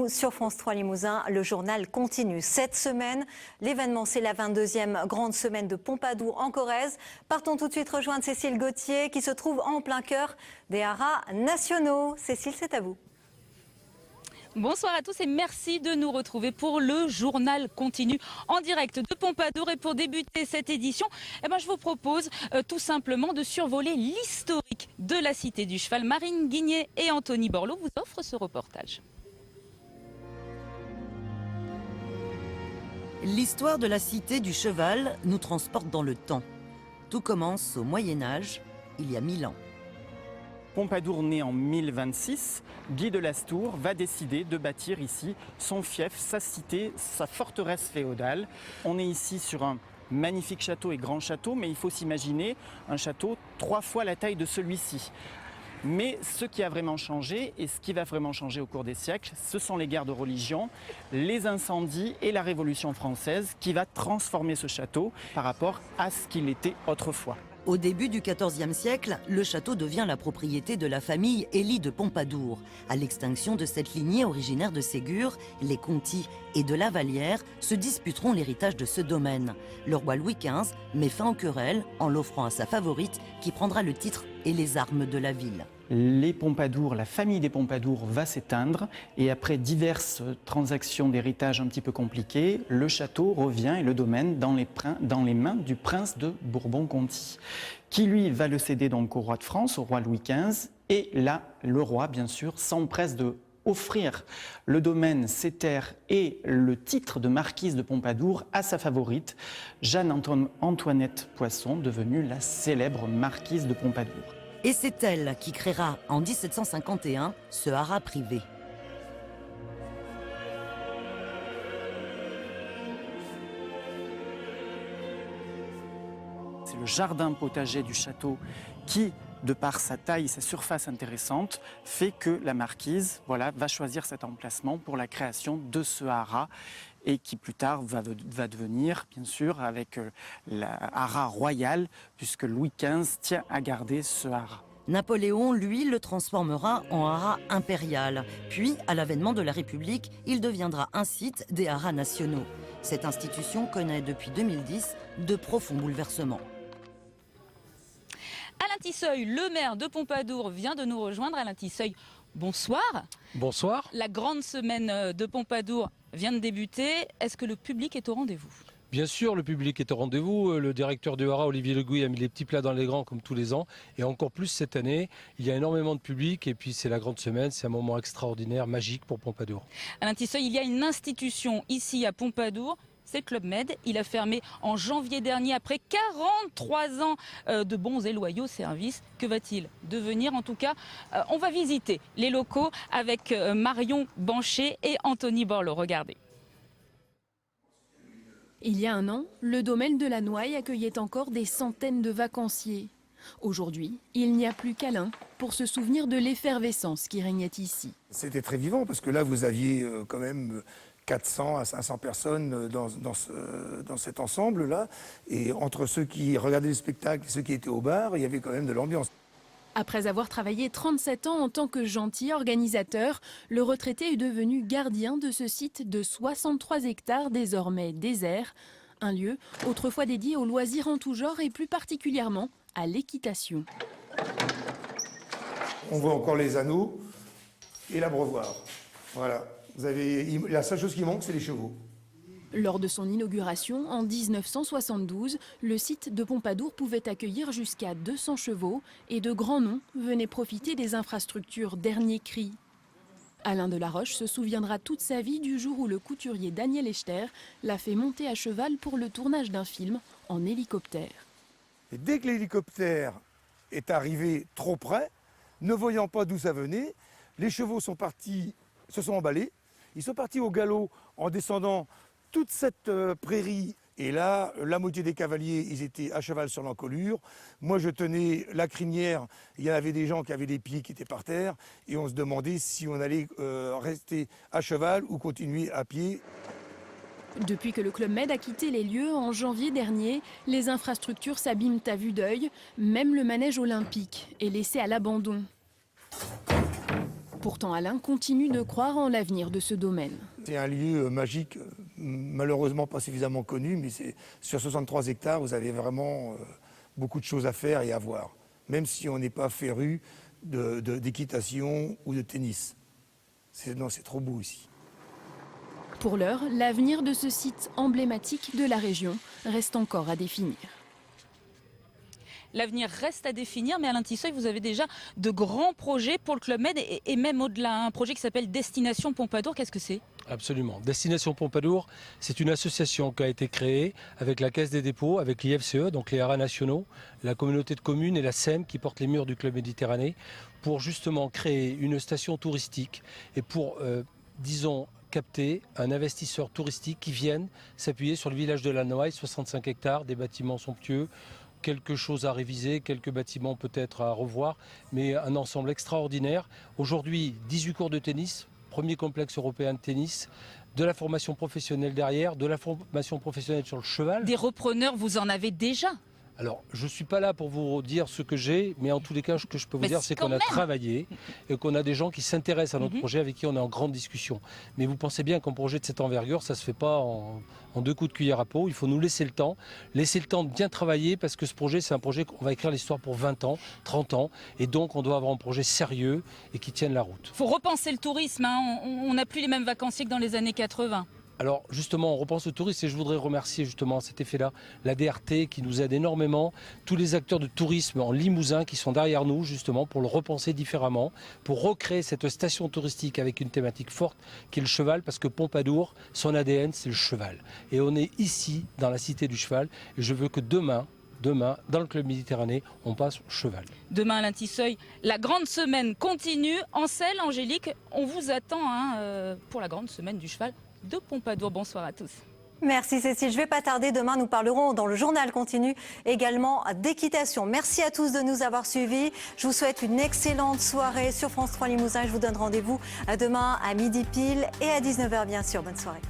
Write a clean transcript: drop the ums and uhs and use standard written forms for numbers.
Sur France 3 Limousin, le journal continue. Cette semaine, l'événement, c'est la 22e grande semaine de Pompadour en Corrèze. Partons tout de suite rejoindre Cécile Gauthier qui se trouve en plein cœur des haras nationaux. Cécile, c'est à vous. Bonsoir à tous et merci de nous retrouver pour le journal continu en direct de Pompadour. Et pour débuter cette édition, je vous propose tout simplement de survoler l'historique de la Cité du Cheval. Marine Guigné et Anthony Borloo vous offrent ce reportage. L'histoire de la Cité du Cheval nous transporte dans le temps. Tout commence au Moyen-Âge, il y a 1000 ans. Pompadour né en 1026, Guy de Lastour va décider de bâtir ici son fief, sa cité, sa forteresse féodale. On est ici sur un magnifique château et grand château, mais il faut s'imaginer un château 3 fois la taille de celui-ci. Mais ce qui a vraiment changé et ce qui va vraiment changer au cours des siècles, ce sont les guerres de religion, les incendies et la Révolution française qui va transformer ce château par rapport à ce qu'il était autrefois. Au début du XIVe siècle, le château devient la propriété de la famille Élie de Pompadour. À l'extinction de cette lignée originaire de Ségur, les Conti et de la Vallière se disputeront l'héritage de ce domaine. Le roi Louis XV met fin aux querelles en l'offrant à sa favorite qui prendra le titre et les armes de la ville. Les Pompadour, la famille des Pompadour va s'éteindre et après diverses transactions d'héritage un petit peu compliquées, le château revient et le domaine dans les mains du prince de Bourbon-Conti, qui lui va le céder donc au roi de France, au roi Louis XV, et là, le roi, bien sûr, s'empresse de offrir le domaine, ses terres et le titre de marquise de Pompadour à sa favorite, Jeanne-Antoinette Poisson, devenue la célèbre marquise de Pompadour. Et c'est elle qui créera en 1751 ce haras privé. C'est le jardin potager du château qui, de par sa taille et sa surface intéressante, fait que la marquise va choisir cet emplacement pour la création de ce haras et qui plus tard va devenir, bien sûr, avec la haras royal, puisque Louis XV tient à garder ce haras. Napoléon, lui, le transformera en haras impérial. Puis, à l'avènement de la République, il deviendra un site des haras nationaux. Cette institution connaît depuis 2010 de profonds bouleversements. Alain Tisseuil, le maire de Pompadour, vient de nous rejoindre. Alain Tisseuil, bonsoir. Bonsoir. La grande semaine de Pompadour vient de débuter. Est-ce que le public est au rendez-vous ? Bien sûr, le public est au rendez-vous. Le directeur du haras, Olivier Legouille, a mis les petits plats dans les grands comme tous les ans. Et encore plus cette année, il y a énormément de public. Et puis c'est la grande semaine, c'est un moment extraordinaire, magique pour Pompadour. Alain Tisseuil, il y a une institution ici à Pompadour. C'est Club Med. Il a fermé en janvier dernier après 43 ans de bons et loyaux services. Que va-t-il devenir? En tout cas, on va visiter les locaux avec Marion Banchet et Anthony Borloo. Regardez. Il y a un an, le domaine de la Noaille accueillait encore des centaines de vacanciers. Aujourd'hui, il n'y a plus qu'Alain pour se souvenir de l'effervescence qui régnait ici. C'était très vivant parce que là, vous aviez quand même 400 à 500 personnes dans cet ensemble-là. Et entre ceux qui regardaient les spectacles et ceux qui étaient au bar, il y avait quand même de l'ambiance. Après avoir travaillé 37 ans en tant que gentil organisateur, le retraité est devenu gardien de ce site de 63 hectares désormais désert. Un lieu autrefois dédié aux loisirs en tout genre et plus particulièrement à l'équitation. On voit encore les anneaux et l'abreuvoir. Voilà. La seule chose qui manque, c'est les chevaux. Lors de son inauguration en 1972, le site de Pompadour pouvait accueillir jusqu'à 200 chevaux et de grands noms venaient profiter des infrastructures dernier cri. Alain Delaroche se souviendra toute sa vie du jour où le couturier Daniel Echter l'a fait monter à cheval pour le tournage d'un film en hélicoptère. Et dès que l'hélicoptère est arrivé trop près, ne voyant pas d'où ça venait, les chevaux se sont emballés. Ils sont partis au galop en descendant toute cette prairie. Et là, la moitié des cavaliers, ils étaient à cheval sur l'encolure. Moi, je tenais la crinière. Il y avait des gens qui avaient des pieds qui étaient par terre. Et on se demandait si on allait rester à cheval ou continuer à pied. Depuis que le Club Med a quitté les lieux en janvier dernier, les infrastructures s'abîment à vue d'œil. Même le manège olympique est laissé à l'abandon. Pourtant, Alain continue de croire en l'avenir de ce domaine. C'est un lieu magique, malheureusement pas suffisamment connu, mais sur 63 hectares, vous avez vraiment beaucoup de choses à faire et à voir, même si on n'est pas féru d'équitation ou de tennis. Non, c'est trop beau ici. Pour l'heure, l'avenir de ce site emblématique de la région reste encore à définir. L'avenir reste à définir, mais Alain Tisseuil, vous avez déjà de grands projets pour le Club Med et même au-delà. Un projet qui s'appelle Destination Pompadour, qu'est-ce que c'est ? Absolument. Destination Pompadour, c'est une association qui a été créée avec la Caisse des dépôts, avec l'IFCE, donc les haras nationaux, la communauté de communes et la SEM qui portent les murs du Club Méditerranée, pour justement créer une station touristique et pour, disons, capter un investisseur touristique qui vienne s'appuyer sur le village de la Noaille, 65 hectares, des bâtiments somptueux, quelque chose à réviser, quelques bâtiments peut-être à revoir, mais un ensemble extraordinaire. Aujourd'hui, 18 cours de tennis, premier complexe européen de tennis, de la formation professionnelle derrière, de la formation professionnelle sur le cheval. Des repreneurs, vous en avez déjà ? Alors, je ne suis pas là pour vous dire ce que j'ai, mais en tous les cas, ce que je peux vous dire, c'est qu'on a travaillé et qu'on a des gens qui s'intéressent à notre projet, avec qui on est en grande discussion. Mais vous pensez bien qu'un projet de cette envergure, ça ne se fait pas en 2 coups de cuillère à peau. Il faut nous laisser le temps de bien travailler, parce que ce projet, c'est un projet qu'on va écrire l'histoire pour 20 ans, 30 ans. Et donc, on doit avoir un projet sérieux et qui tienne la route. Il faut repenser le tourisme, hein. On n'a plus les mêmes vacanciers que dans les années 80. Alors justement, on repense au tourisme et je voudrais remercier justement à cet effet-là la DRT qui nous aide énormément, tous les acteurs de tourisme en Limousin qui sont derrière nous justement pour le repenser différemment, pour recréer cette station touristique avec une thématique forte qui est le cheval, parce que Pompadour, son ADN, c'est le cheval. Et on est ici, dans la Cité du Cheval, et je veux que demain, dans le Club Méditerranée, on passe au cheval. Demain, Alain Tisseuil, la grande semaine continue. Ansel, Angélique, on vous attend pour la grande semaine du cheval de Pompadour. Bonsoir à tous. Merci Cécile, je ne vais pas tarder. Demain, nous parlerons dans le journal continu également d'équitation. Merci à tous de nous avoir suivis. Je vous souhaite une excellente soirée sur France 3 Limousin. Je vous donne rendez-vous demain à midi pile et à 19h bien sûr. Bonne soirée.